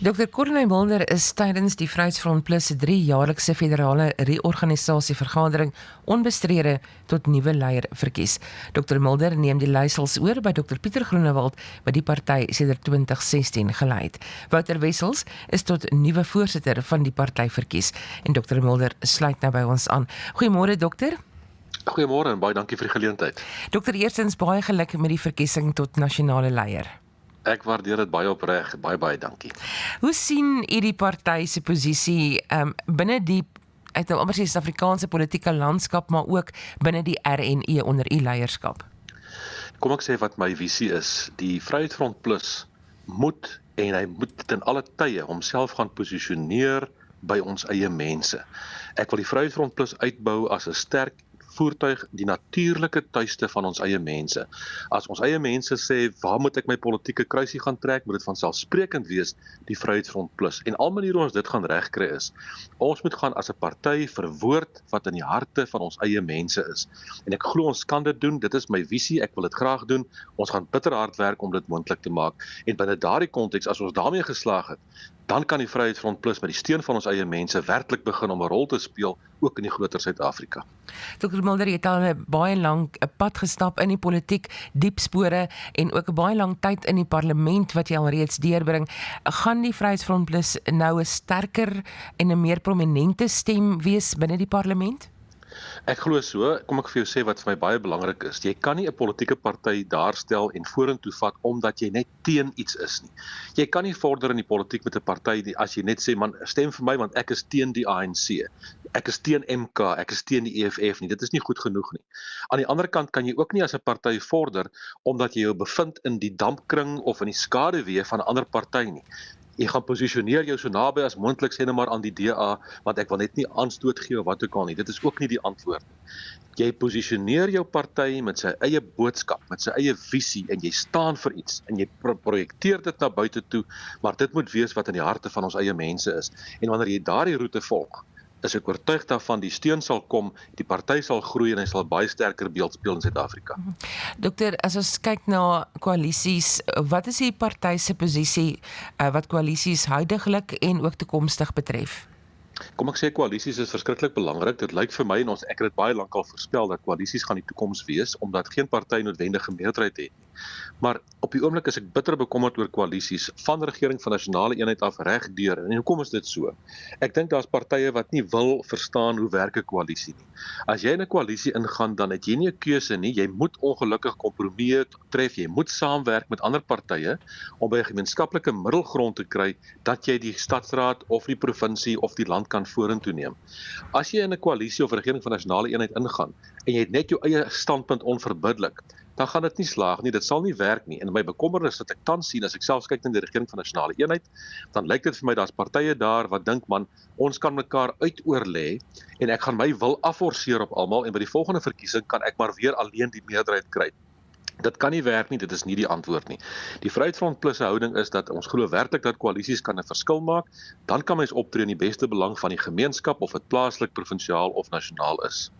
Dr. Corneille Mulder is tydens die Vryheidsfront Plus 3-jaarlikse federale reorganisasievergadering onbestrede tot nuwe leier verkies. Dr. Mulder neem die leiersels oor by Dr. Pieter Groenewald wat die party sedert 2016 gelei het. Wouter Wessels is tot nuwe voorsitter van die party verkies en Dr. Mulder sluit nou by ons aan. Goeiemôre dokter. Goeiemôre en baie dankie vir die geleentheid. Dokter, eerstens baie geluk met die verkiesing tot nasionale leier. Ek waardeer dit baie opreg, baie dankie. Hoe sien u die party se posisie binne die uit nou amper sê Suid-Afrikaanse politieke landskap, maar ook binne die RNE onder u leierskap? Kom ek sê wat my visie is. Die Vryheidsfront Plus moet hy moet ten alle tye homself gaan posisioneer by ons eie mense. Ek wil die Vryheidsfront Plus uitbou as 'n sterk voertuig, die natuurlike tuiste van ons eie mense. As ons eie mense sê, waar moet ek my politieke kruisie gaan trek, moet dit vanselfsprekend wees die Vryheidsfront Plus. En al maniere ons dit gaan regkry is, ons moet gaan as 'n party verwoord wat in die harte van ons eie mense is. En ek glo ons kan dit doen, dit is my visie, ek wil dit graag doen. Ons gaan bitter hard werk om dit moontlik te maak. En binne daardie konteks, as ons daarmee geslaag het, dan kan die Vryheidsfront Plus met die steun van ons eie mense werklik begin om 'n rol te speel, ook in die groter Suid-Afrika. Dr. Mulder, jy het al 'n baie lank 'n pad gestap in die politiek, diep spore en ook 'n baie lang tyd in die parlement wat jy al reeds deurbring. Gaan die Vryheidsfront Plus nou 'n sterker en 'n meer prominente stem wees binne die parlement? Ek glo so, kom ek vir jou sê wat vir my baie belangrik is. Jy kan nie 'n politieke party daarstel en vorentoe vat omdat jy net teen iets is nie. Jy kan nie vorder in die politiek met 'n party as jy net sê man stem vir my want ek is teen die ANC. Ek is teen MK, ek is teen die EFF nie. Dit is nie goed genoeg nie. Aan die ander kant kan jy ook nie as 'n party vorder omdat jy jou bevind in die dampkring of in die skaduwee van 'n ander party nie. Jy gaan posisioneer jou so naby as moontlik sê net maar aan die DA, want ek wil net nie aanstoot gee of wat ook al nie. Dit is ook nie die antwoord nie. Jy posisioneer jou party met sy eie boodskap, met sy eie visie en jy staan vir iets en jy projekteer dit na buite toe, maar dit moet wees wat in die harte van ons eie mense is. En wanneer jy daardie roete volg, is ek oortuig daarvan die steun sal kom, die party sal groei en hy sal baie sterker beeld speel in Suid-Afrika. Dokter, as ons kyk na koalisies, wat is die party se posisie wat koalisies huidigelik en ook toekomstig betref? Kom ek sê koalisies is verskriklik belangrik. Dit lyk vir my en ek het dit baie lank al voorspel dat koalisies gaan die toekoms wees omdat geen party noodwendige meerderheid het nie. Maar op die oomblik is ek bitter bekommerd oor koalisies van regering van nasionale eenheid af regdeur. En hoekom is dit so? Ek dink daar's partye wat nie wil verstaan hoe werk 'n koalisie nie. As jy in 'n koalisie ingaan, dan het jy nie 'n keuse nie. Jy moet ongelukkig kompromieë tref. Jy moet saamwerk met ander partye om by 'n gemeenskaplike middelgrond te kry dat jy die stadsraad of die provinsie of die land kan vorentoe neem. As jy in 'n koalisie of regering van nasionale eenheid ingaan en jy het net jou eie standpunt onverbiddelik, dan gaan dit nie slaag nie, dit sal nie werk nie. En my bekommernis wat ek tans sien as ek selfs kyk na die regering van nasionale eenheid, dan lyk dit vir my daar's partye daar wat dink man, ons kan mekaar uitoorlê en ek gaan my wil afforceer op almal en by die volgende verkiesing kan ek maar weer alleen die meerderheid kry. Dit kan nie werk nie, dit is nie die antwoord nie. Die Vryheidsfront Plus se houding is dat ons glo werklik dat koalisies kan 'n verskil maak, dan kan mens optree in die beste belang van die gemeenskap of dit plaaslik, provinsiaal of nasionaal is.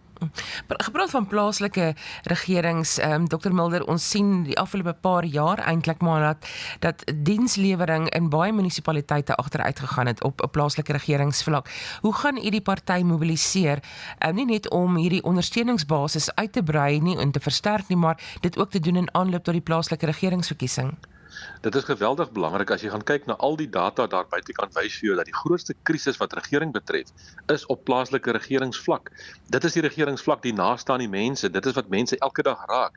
Gepraat van plaaslike regerings, Dr. Mulder, ons sien die afgelope paar jaar eintlik maar dat dienslewering in baie munisipaliteite agteruit gegaan het op 'n plaaslike regeringsvlak. Hoe gaan u die party mobiliseer, nie net om hierdie ondersteuningsbasis uit te brei nie en te versterk nie, maar dit ook te doen in aanloop tot die plaaslike regeringsverkiesing? Dit is geweldig belangrik as jy gaan kyk na al die data daar buitekant wys vir jou dat die grootste krisis wat regering betref is op plaaslike regeringsvlak. Dit is die regeringsvlak die naaste aan die mense, dit is wat mense elke dag raak.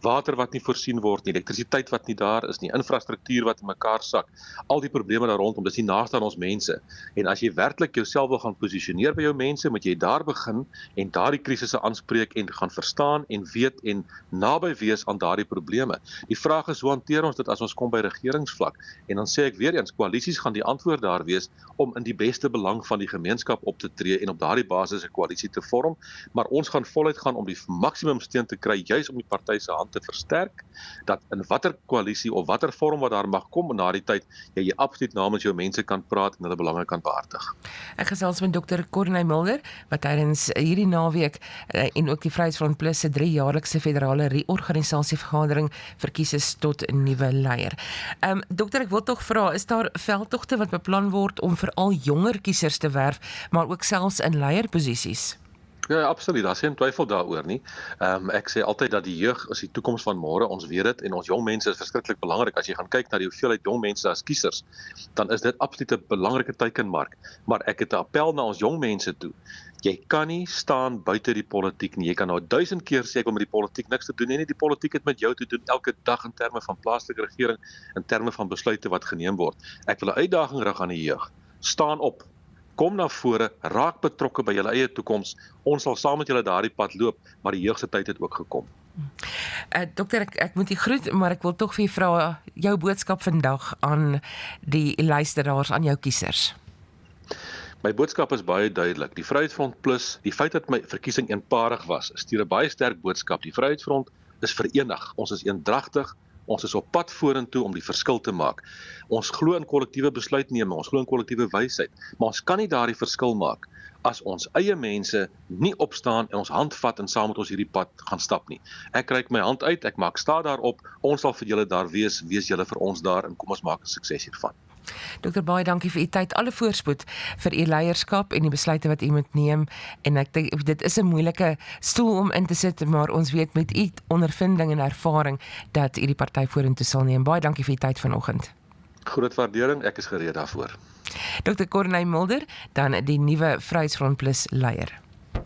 Water wat nie voorsien word nie, elektrisiteit wat nie daar is nie, infrastruktuur wat in mekaar sak, al die probleme daar rondom, dis die naaste aan ons mense. En as jy werklik jouself wil gaan posisioneer by jou mense, moet jy daar begin en daardie krisisse aanspreek en gaan verstaan en weet en naby wees aan daardie probleme. Die vraag is hoe hanteer ons dit as ons kom by regeringsvlak? En dan sê ek weer eens, koalisies gaan die antwoord daar wees om in die beste belang van die gemeenskap op te tree en op daardie basis 'n koalisie te vorm, maar ons gaan voluit gaan om die maksimum steun te kry juis om die party se hand Vryheidsfront te versterk, dat in watter koalisie of watter vorm wat daar mag kom na die tyd, jy absoluut namens jou mense kan praat en hulle belange kan behartig. Ek gesels met Dr. Corneille Mulder wat tydens hierdie naweek en ook die Vryheidsfront Plus se 3-jaarlikse federale reorganisasievergadering verkies is tot 'n nuwe leier. Dokter, ek wil tog vra, is daar veldtogte wat beplan word om veral jonger kiesers te werf, maar ook selfs in leierposisies? Ja, absoluut, daar is geen twyfel daaroor nie. Ek sê altyd dat die jeug is die toekoms van môre, ons weet dit, en ons jong mense is verskriklik belangrik. As jy gaan kyk na die hoeveelheid jong mense as kiesers, dan is dit absoluut 'n belangrike teikenmark. Maar ek het 'n appel na ons jong mense toe. Jy kan nie staan buite die politiek nie. Jy kan nou 1000 keer sê ek wil met die politiek niks te doen nie. Die politiek het met jou te doen elke dag in terme van plaaslike regering, in terme van besluite wat geneem word. Ek wil 'n uitdaging rig aan die jeug. Staan op. Kom na vore, raak betrokke by julle eie toekoms. Ons sal saam met julle daardie pad loop, maar die jeug se tyd het ook gekom. Dokter, ek moet u groet, maar ek wil tog vir u vra jou boodskap vandag aan die luisteraars, aan jou kiesers. My boodskap is baie duidelik. Die Vryheidsfront Plus, die feit dat my verkiesing eenparig was, stuur 'n baie sterk boodskap. Die Vryheidsfront is verenig. Ons is eendragtig. Ons is op pad vorentoe om die verskil te maak. Ons glo in kollektiewe besluitneming, ons glo in kollektiewe wysheid, maar ons kan nie daardie verskil maak as ons eie mense nie opstaan en ons hand vat en saam met ons hierdie pad gaan stap nie. Ek reik my hand uit, ek maak staat daarop, ons sal vir julle daar wees julle vir ons daar en kom ons maak 'n sukses hiervan. Dokter, baie dankie vir u tyd, alle voorspoed vir u leierskap en die besluite wat u moet neem, en ek dink dit is 'n moeilike stoel om in te sit, maar ons weet met u ondervinding en ervaring dat u die party vorentoe sal neem. Baie dankie vir u tyd vanoggend. Groot waardering, ek is gereed daarvoor. Dr. Corneille Mulder, dan die nuwe Vryheidsfront Plus leier.